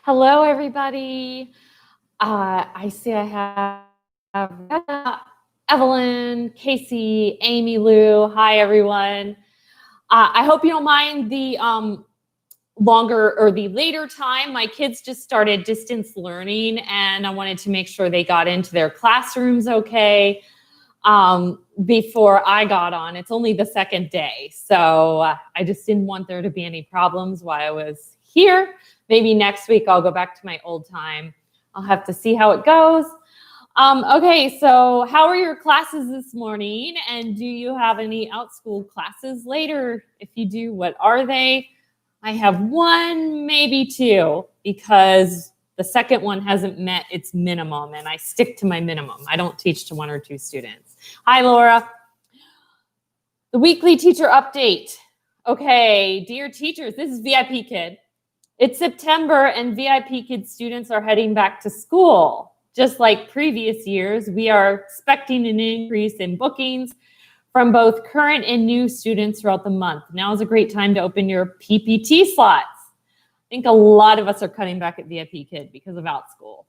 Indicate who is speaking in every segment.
Speaker 1: Hello, everybody. I see I have Evelyn, Casey, Amy, Lou. Hi, everyone. I hope you don't mind the longer or the later time. My kids just started distance learning, and I wanted to make sure they got into their classrooms okay before I got on. It's only the second day, so I just didn't want there to be any problems while I was here. Maybe next week I'll go back to my old time. I'll have to see how it goes. Okay, so how are your classes this morning? And do you have any out-school classes later? If you do, what are they? I have one, maybe two, because the second one hasn't met its minimum, and I stick to my minimum. I don't teach to 1 or 2 students. Hi, Laura. The weekly teacher update. Okay, dear teachers, this is VIPKID. It's September, and VIPKID students are heading back to school. Just like previous years, we are expecting an increase in bookings from both current and new students throughout the month. Now is a great time to open your PPT slots. I think a lot of us are cutting back at VIPKID because of OutSchool.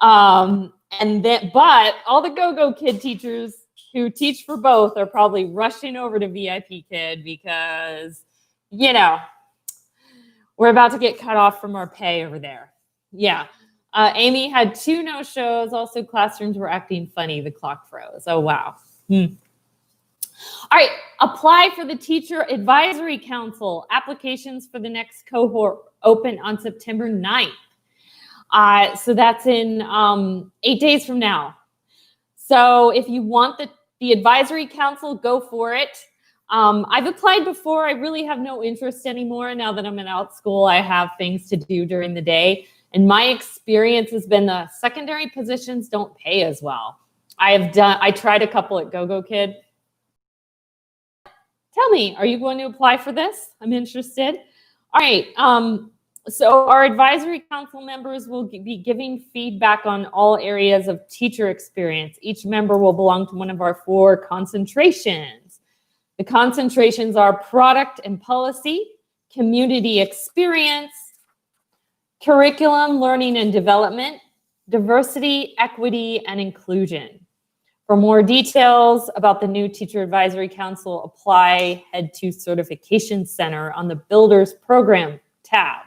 Speaker 1: But all the GOGOKID teachers who teach for both are probably rushing over to VIPKID because, you know, we're about to get cut off from our pay over there. Yeah. Amy had 2 no-shows. Also, classrooms were acting funny. The clock froze. Oh, wow. All right. Apply for the Teacher Advisory Council. Applications for the next cohort open on September 9th. So that's in 8 days from now. So if you want the Advisory Council, go for it. I've applied before. I really have no interest anymore. Now that I'm in OutSchool, I have things to do during the day. And my experience has been the secondary positions don't pay as well. I tried a couple at GOGOKID. Tell me, are you going to apply for this? I'm interested. All right. So our advisory council members will be giving feedback on all areas of teacher experience. Each member will belong to one of our 4 concentrations. The concentrations are product and policy, community experience, curriculum, learning and development, diversity, equity, and inclusion. For more details about the new Teacher Advisory Council, apply, head to Certification Center on the Builders Program tab.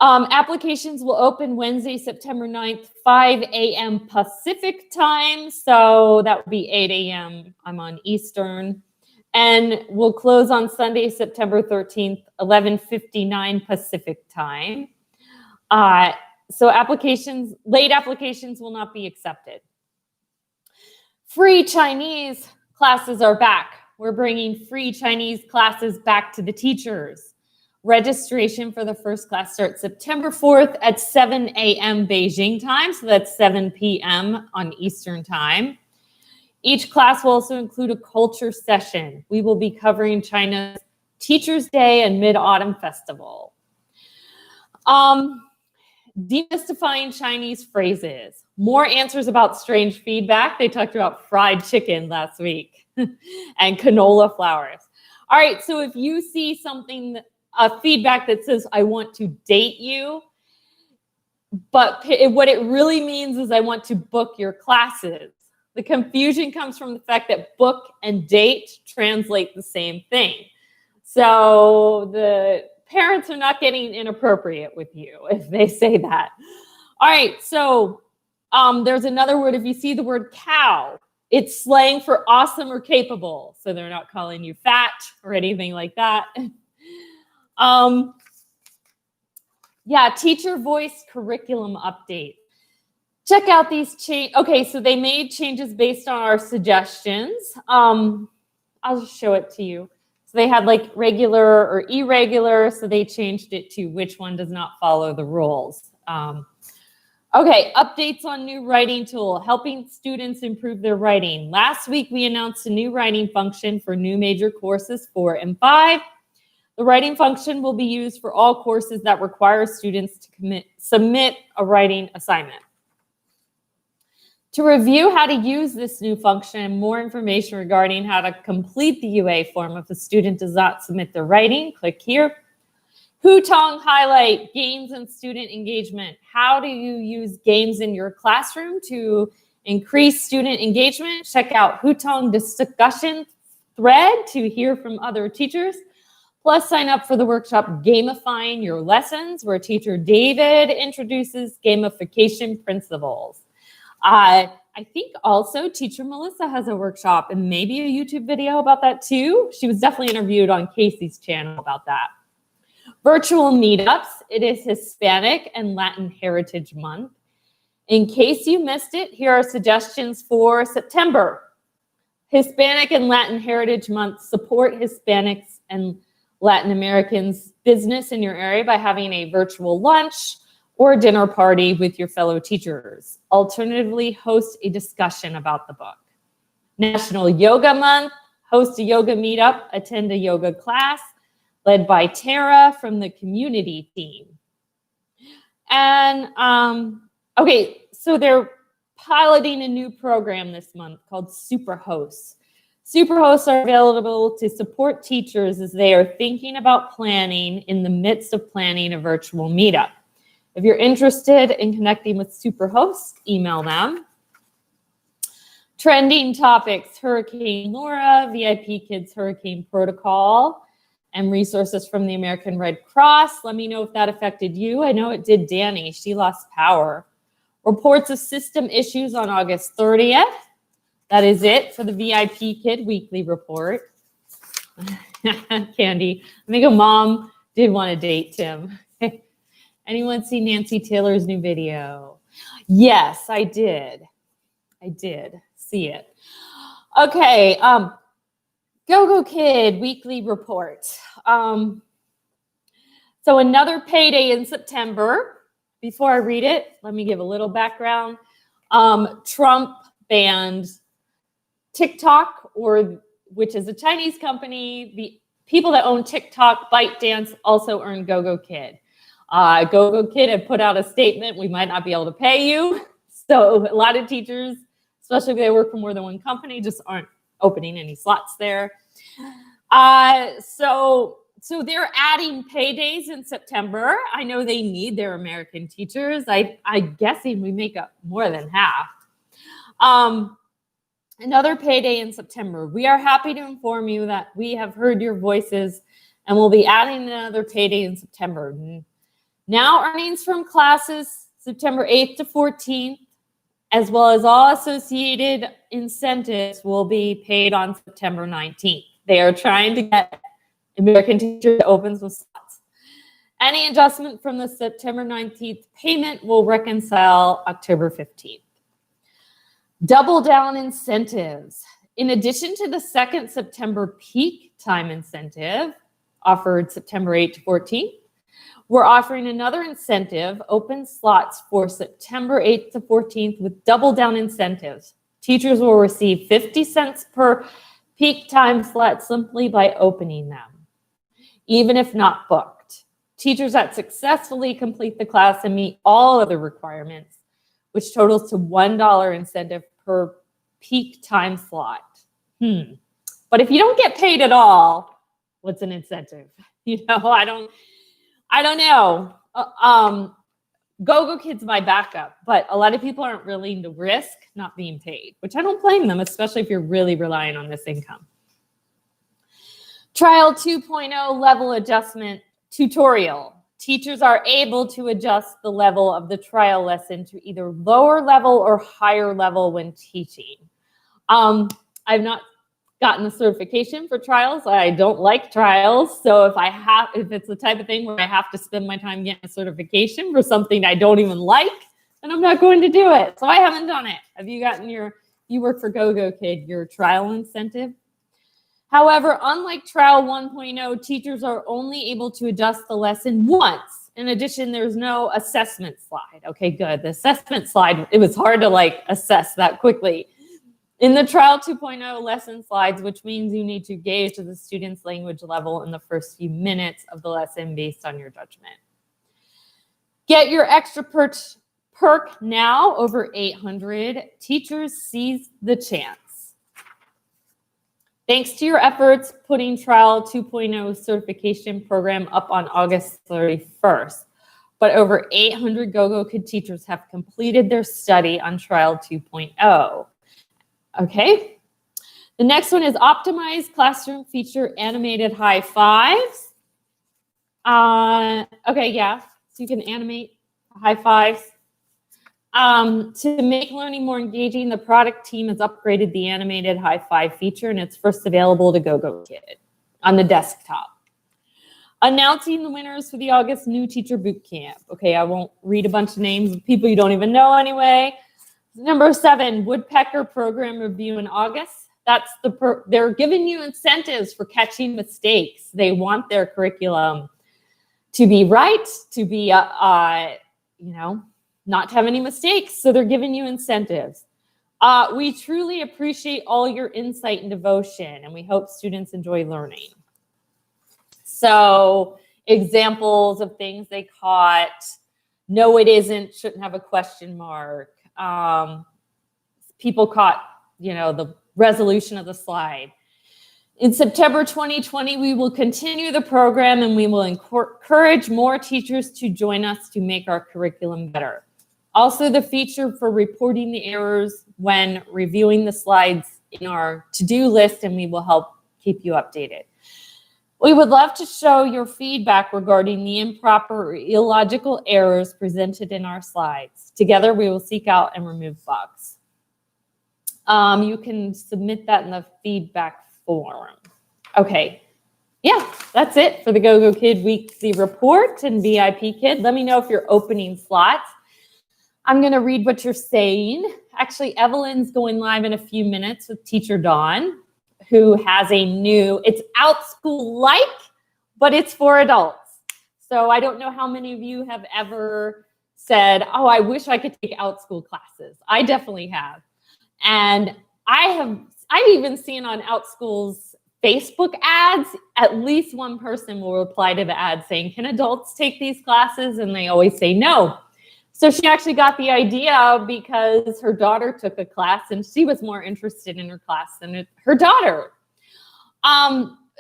Speaker 1: Applications will open Wednesday, September 9th, 5 a.m. Pacific time. So that would be 8 a.m. I'm on Eastern. And we'll close on Sunday, September 13th, 11:59 Pacific time. So late applications will not be accepted. Free Chinese classes are back. We're bringing free Chinese classes back to the teachers. Registration for the first class starts September 4th at 7 a.m. Beijing time. So that's 7 p.m. on Eastern time. Each class will also include a culture session. We will be covering China's Teachers' Day and Mid-Autumn Festival. Demystifying Chinese phrases. More answers about strange feedback. They talked about fried chicken last week and canola flowers. All right, so if you see something, feedback that says, I want to date you, but what it really means is I want to book your classes. The confusion comes from the fact that book and date translate the same thing. So the parents are not getting inappropriate with you if they say that. All right, so there's another word. If you see the word cow, it's slang for awesome or capable. So they're not calling you fat or anything like that. Yeah, teacher voice curriculum update. Check out these changes. Okay, so they made changes based on our suggestions. I'll just show it to you. So they had like regular or irregular, so they changed it to which one does not follow the rules. Okay, updates on new writing tool, helping students improve their writing. Last week, we announced a new writing function for new major courses 4 and 5. The writing function will be used for all courses that require students to submit a writing assignment. To review how to use this new function and more information regarding how to complete the UA form if a student does not submit their writing, click here. Hutong highlight games and student engagement. How do you use games in your classroom to increase student engagement? Check out Hutong discussion thread to hear from other teachers. Plus, sign up for the workshop Gamifying Your Lessons, where teacher David introduces gamification principles. I think also teacher Melissa has a workshop and maybe a YouTube video about that too. She was definitely interviewed on Casey's channel about that. Virtual meetups. It is Hispanic and Latin Heritage Month. In case you missed it, here are suggestions for September. Hispanic and Latin Heritage Month. Support Hispanics and Latin Americans business in your area by having a virtual lunch or dinner party with your fellow teachers. Alternatively, host a discussion about the book. National Yoga Month. Host a yoga meetup. Attend a yoga class led by Tara from the community team. And okay, so they're piloting a new program this month called Superhosts. Superhosts are available to support teachers as they are thinking about planning in the midst of planning a virtual meetup. If you're interested in connecting with Superhosts, email them. Trending topics: Hurricane Laura, VIPKID's Hurricane Protocol, and resources from the American Red Cross. Let me know if that affected you. I know it did Danny. She lost power. Reports of system issues on August 30th. That is it for the VIPKID weekly report. Candy, I think a mom did want to date Tim. Anyone see Nancy Taylor's new video? Yes, I did. I did see it. Okay, GOGOKID weekly report. So another payday in September. Before I read it, let me give a little background. Trump banned TikTok, which is a Chinese company. The people that own TikTok, ByteDance, also earn GOGOKID. GOGOKID had put out a statement: we might not be able to pay you. So a lot of teachers, especially if they work for more than one company, just aren't opening any slots there. So they're adding paydays in September. I know they need their American teachers. I'm guessing we make up more than half. Another payday in September. We are happy to inform you that we have heard your voices and we'll be adding another payday in September. Now earnings from classes September 8th to 14th, as well as all associated incentives, will be paid on September 19th. They are trying to get American teachers to open some slots. Any adjustment from the September 19th payment will reconcile October 15th. Double down incentives. In addition to the second September peak time incentive offered September 8th to 14th, we're offering another incentive, open slots for September 8th to 14th with double down incentives. Teachers will receive 50 cents per peak time slot simply by opening them, even if not booked. Teachers that successfully complete the class and meet all other requirements, which totals to $1 incentive per peak time slot. But if you don't get paid at all, what's an incentive? I don't know. GOGOKID's my backup, but a lot of people aren't willing to risk not being paid, which I don't blame them, especially if you're really relying on this income. Trial 2.0 level adjustment tutorial. Teachers are able to adjust the level of the trial lesson to either lower level or higher level when teaching. I've not gotten the certification for trials. I don't like trials. So if it's the type of thing where I have to spend my time getting a certification for something I don't even like, then I'm not going to do it. So I haven't done it. Have you gotten you work for GOGOKID, your trial incentive? However, unlike Trial 1.0, teachers are only able to adjust the lesson once. In addition, there's no assessment slide. Okay, good. The assessment slide, it was hard to assess that quickly. In the Trial 2.0 lesson slides, which means you need to gauge the student's language level in the first few minutes of the lesson based on your judgment. Get your extra perk now, over 800. Teachers seize the chance. Thanks to your efforts, putting Trial 2.0 certification program up on August 31st. But over 800 GOGOKID teachers have completed their study on Trial 2.0. Okay. The next one is optimized classroom feature animated high fives. Okay, yeah, so you can animate high fives. To make learning more engaging, the product team has upgraded the animated high five feature, and it's first available to GOGOKID on the desktop. Announcing the winners for the August New Teacher Bootcamp. Okay, I won't read a bunch of names of people you don't even know anyway. Number 7, Woodpecker Program Review in August. That's they're giving you incentives for catching mistakes. They want their curriculum to be right, to be, not to have any mistakes. So they're giving you incentives. We truly appreciate all your insight and devotion, and we hope students enjoy learning. So examples of things they caught: no, it isn't, shouldn't have a question mark. People caught, the resolution of the slide. In September 2020, we will continue the program, and we will encourage more teachers to join us to make our curriculum better. Also, the feature for reporting the errors when reviewing the slides in our to-do list, and we will help keep you updated. We would love to show your feedback regarding the improper or illogical errors presented in our slides. Together, we will seek out and remove bugs. You can submit that in the feedback form. Okay, yeah, that's it for the GOGOKID weekly report and VIPKID. Let me know if you're opening slots. I'm going to read what you're saying. Actually, Evelyn's going live in a few minutes with Teacher Dawn, who has a new, it's OutSchool-like, but it's for adults. So I don't know how many of you have ever said, oh, I wish I could take OutSchool classes. I definitely have. And I've even seen on OutSchool's Facebook ads, at least one person will reply to the ad saying, can adults take these classes? And they always say no. So she actually got the idea because her daughter took a class and she was more interested in her class than her daughter.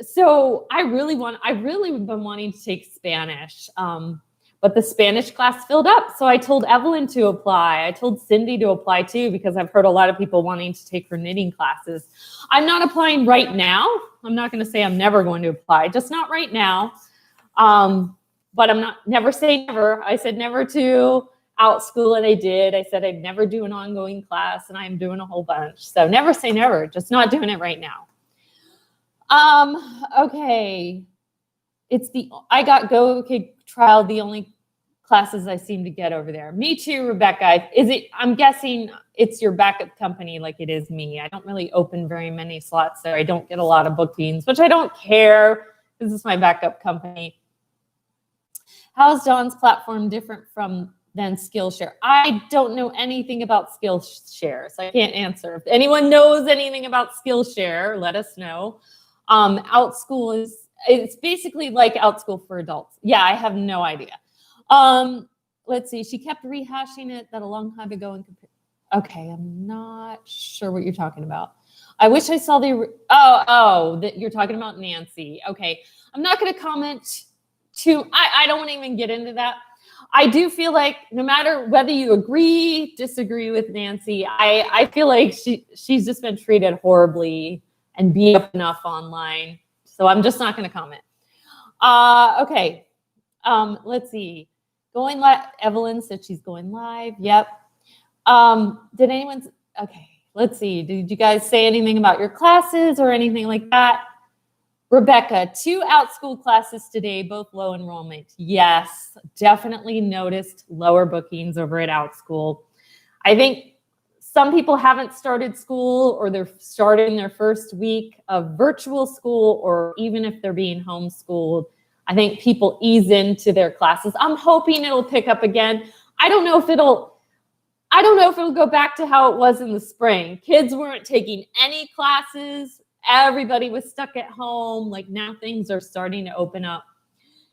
Speaker 1: So I've really been wanting to take Spanish, but the Spanish class filled up. So I told Evelyn to apply. I told Cindy to apply too, because I've heard a lot of people wanting to take her knitting classes. I'm not applying right now. I'm not going to say I'm never going to apply, just not right now. But I'm not, never say never. I said never to OutSchool, and I did. I said I'd never do an ongoing class, and I'm doing a whole bunch. So never say never, just not doing it right now. Okay. I got GOGOKID trial, the only classes I seem to get over there. Me too, Rebecca. I'm guessing it's your backup company like it is me. I don't really open very many slots there. I don't get a lot of bookings, which I don't care. This is my backup company. How is Dawn's platform different than Skillshare? I don't know anything about Skillshare, so I can't answer. If anyone knows anything about Skillshare, let us know. OutSchool it's basically like OutSchool for adults. Yeah, I have no idea. Let's see. She kept rehashing it that a long time ago. Okay, I'm not sure what you're talking about. I wish I saw the, that you're talking about Nancy. Okay, I'm not going to comment I don't want to even get into that. I do feel like no matter whether you disagree with Nancy, I feel like she's just been treated horribly and beat up enough online. So I'm just not going to comment. Okay. Let's see. Going live. Evelyn said she's going live. Yep. Did anyone? Okay. Let's see. Did you guys say anything about your classes or anything like that? Rebecca, 2 OutSchool classes today, both low enrollment. Yes, definitely noticed lower bookings over at OutSchool. I think some people haven't started school, or they're starting their first week of virtual school, or even if they're being homeschooled. I think people ease into their classes. I'm hoping it'll pick up again. I don't know if it'll go back to how it was in the spring. Kids weren't taking any classes. Everybody was stuck at home. Like now things are starting to open up.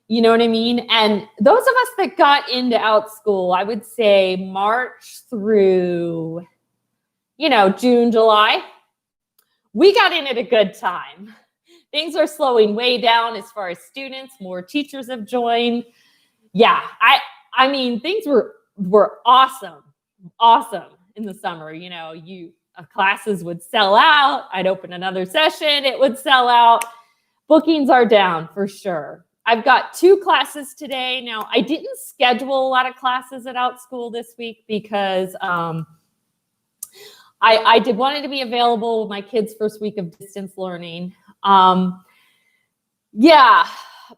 Speaker 1: You know what I mean? And those of us that got into OutSchool, I would say March through, June, July, we got in at a good time. Things are slowing way down as far as students. More teachers have joined. Yeah, I mean, things were awesome in the summer. You know, classes would sell out. I'd open another session, it would sell out. Bookings are down for sure. I've got 2 classes today. Now, I didn't schedule a lot of classes at OutSchool this week because I did wanted to be available with my kids' first week of distance learning. Yeah,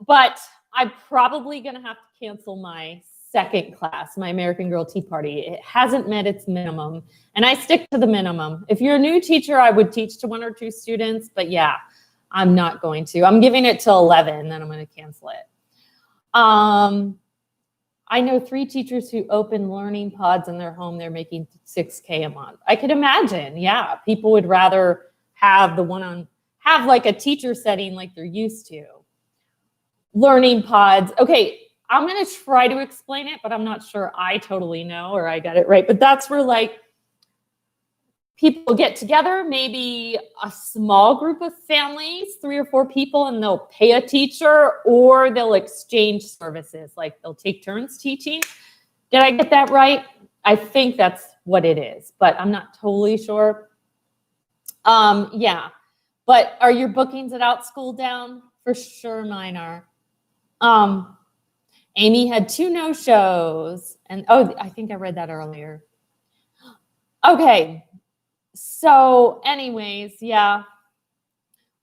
Speaker 1: but I'm probably going to have to cancel my second class, my American Girl Tea Party. It hasn't met its minimum, and I stick to the minimum. If you're a new teacher, I would teach to 1 or 2 students, but yeah, I'm not going to. I'm giving it till 11, then I'm going to cancel it. I know 3 teachers who open learning pods in their home. They're making $6K a month. I could imagine. Yeah, people would rather have have like a teacher setting like they're used to. Learning pods. Okay, I'm going to try to explain it, but I'm not sure I totally know or I got it right. But that's where like people get together, maybe a small group of families, 3 or 4 people, and they'll pay a teacher or they'll exchange services. Like they'll take turns teaching. Did I get that right? I think that's what it is, but I'm not totally sure. Yeah, but are your bookings at OutSchool down? For sure mine are. Amy had 2 no-shows, and oh, I think I read that earlier. Okay. So anyways, yeah,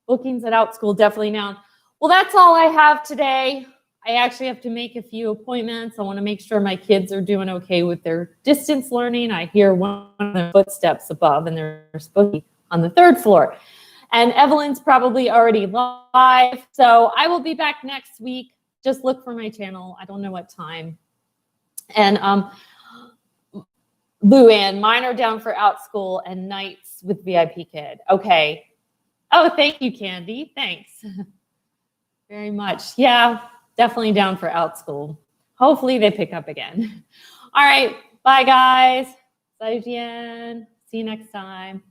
Speaker 1: bookings at OutSchool definitely down. Well, that's all I have today. I actually have to make a few appointments. I want to make sure my kids are doing okay with their distance learning. I hear one of their footsteps above, and they're supposed to be on the 3rd floor. And Evelyn's probably already live. So I will be back next week. Just look for my channel. I don't know what time. And Luann, mine are down for OutSchool and nights with VIPKID. Okay. Oh, thank you, Candy. Thanks very much. Yeah, definitely down for OutSchool. Hopefully they pick up again. All right. Bye, guys. Bye, Jen. See you next time.